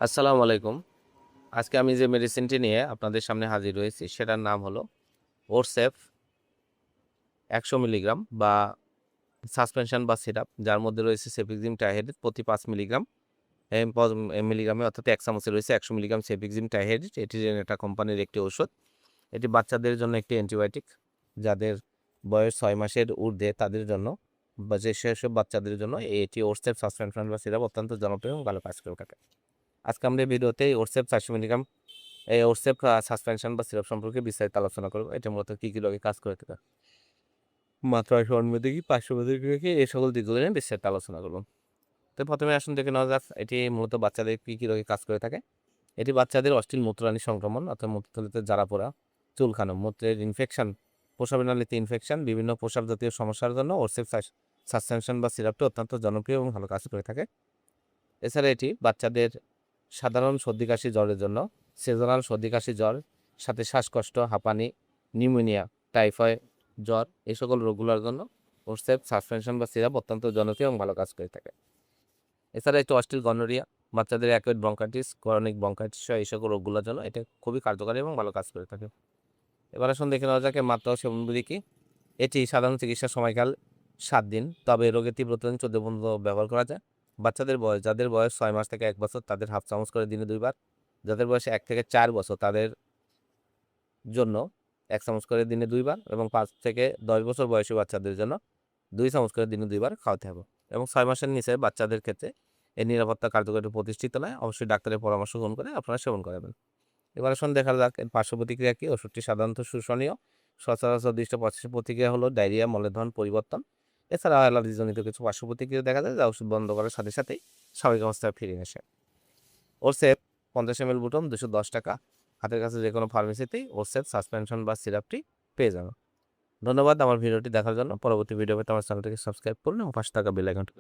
আসসালামু আলাইকুম। আজকে আমি যে মেডিসিনটি নিয়ে আপনাদের সামনে হাজির হয়েছি সেটার নাম হলো ওরসেফ ১০০ মিলিগ্রাম বা সাসপেনশন বা সিরাপ, যার মধ্যে রয়েছে সেফিক্সিম টাইহেড প্রতি ৫ মিলিগ্রাম মিলিগ্রামে, অর্থাৎ ১ চামচে রয়েছে ১০০ মিলিগ্রাম সেফিক্সিম টাইহেড। এটি জেনেটা কোম্পানির একটি ঔষধ। এটি বাচ্চাদের জন্য একটি অ্যান্টিবায়োটিক। যাদের বয়স ৬ মাসের ঊর্ধ্বে তাদের জন্য বা সেসব বাচ্চাদের জন্য এটি ওরসেফ সাসপেনশন বা সিরাপ অত্যন্ত জনপ্রিয় এবং ভালো কাজ করে থাকে। আজকে আমরা এই ভিডিওতে ওরসেফ ৪০০ মিলিগ্রাম এই ওরসেপ সাসপেনশন বা সিরাপ সম্পর্কে বিস্তারিত আলোচনা করব। এটা মূলত কী, কী রোগে কাজ করে থাকে, মাত্রা সহনবোধী কি পার্শ্ববোধী কি, এই সকল দিকগুলো নিয়ে বিস্তারিত আলোচনা করব। তো প্রথমে আসুন দেখে নেওয়া যাক এটি মূলত বাচ্চাদের কী, কী রোগে কাজ করে থাকে। এটি বাচ্চাদের অশ্লীল মূত্রনালী সংক্রমণ, অর্থাৎ মূত্রথলিতে জ্বালা পোড়া, চুলকানো, মূত্রের ইনফেকশন, প্রস্রাবনালীতে ইনফেকশন, বিভিন্ন প্রস্রাব জাতীয় সমস্যার জন্য ওরসেপ সাসপেনশন বা সিরাপটি অত্যন্ত জনপ্রিয় এবং ভালো কাজ করে থাকে। এছাড়া এটি বাচ্চাদের সাধারণ সর্দি কাশি জ্বরের জন্য, সিজনাল সর্দি কাশি জ্বর, সাথে শ্বাসকষ্ট, হাঁপানি, নিউমোনিয়া, টাইফয়েড জ্বর, এই সকল রোগগুলোর জন্য ওরসেপ সাসপেনশন বা সিরাপ অত্যন্ত জনপ্রিয় এবং ভালো কাজ করে থাকে। এছাড়া একটু অস্টিল গনোরিয়া, বাচ্চাদের অ্যাকুয়েট ব্রঙ্কাইটিস, ক্রনিক ব্রঙ্কাইটিস এই সকল রোগগুলোর জন্য এটা খুবই কার্যকারী এবং ভালো কাজ করে থাকে। এবার আসুন দেখে নেওয়া যাক মাত্রা ও সেবনবিধি কি। এটি সাধারণ চিকিৎসার সময়কাল ৭ দিন, তবে রোগের তীব্রতা ১৪ পর্যন্ত ব্যবহার করা যায়। যাদের বয়স ৬ মাস থেকে ১ বছর তাদের হাফ চামচ করে দিনে ২ বার, যাদের বয়স ১ থেকে ৪ বছর তাদের জন্য ১ চামচ করে দিনে ২ বার, এবং ৫ থেকে ১০ বছর বয়সী বাচ্চাদের জন্য ২ চামচ করে দিনে ২ বার খাওয়াতে হবে। এবং ৬ মাসের নিচে বাচ্চাদের ক্ষেত্রে এর নিরাপত্তা কার্যকরী প্রতিষ্ঠিত নয়। অবশ্যই ডাক্তারের পরামর্শ গ্রহণ করে আপনারা সেবন করাবেন। এবার আসুন দেখা যাক এর পার্শ্ব প্রতিক্রিয়া কি। ওষুধটি সাধারণত শোষণীয়। সচরাচর দৃষ্ট পার্শ্ব প্রতিক্রিয়া হলো ডায়রিয়া, মলের ধরন পরিবর্তন। এছাড়া অ্যালার্জিজনিত কিছু পার্শ্ব প্রতিক্রিয়া দেখা যায়, যা ওষুধ বন্ধ করার সাথে সাথেই স্বাভাবিক অবস্থায় ফিরে আসে। ওরসেপ ৫০ ml বোতল ৳২১০। হাতের কাছে যেকোনো ফার্মেসিতেই ওরসেপ সাসপেনশন বা সিরাপটি পেয়ে যাবেন। ধন্যবাদ আমার ভিডিওটি দেখার জন্য। পরবর্তী ভিডিও পেতে আমার চ্যানেলটিকে সাবস্ক্রাইব করুন এবং পাশে থাকা বেল আইকনটি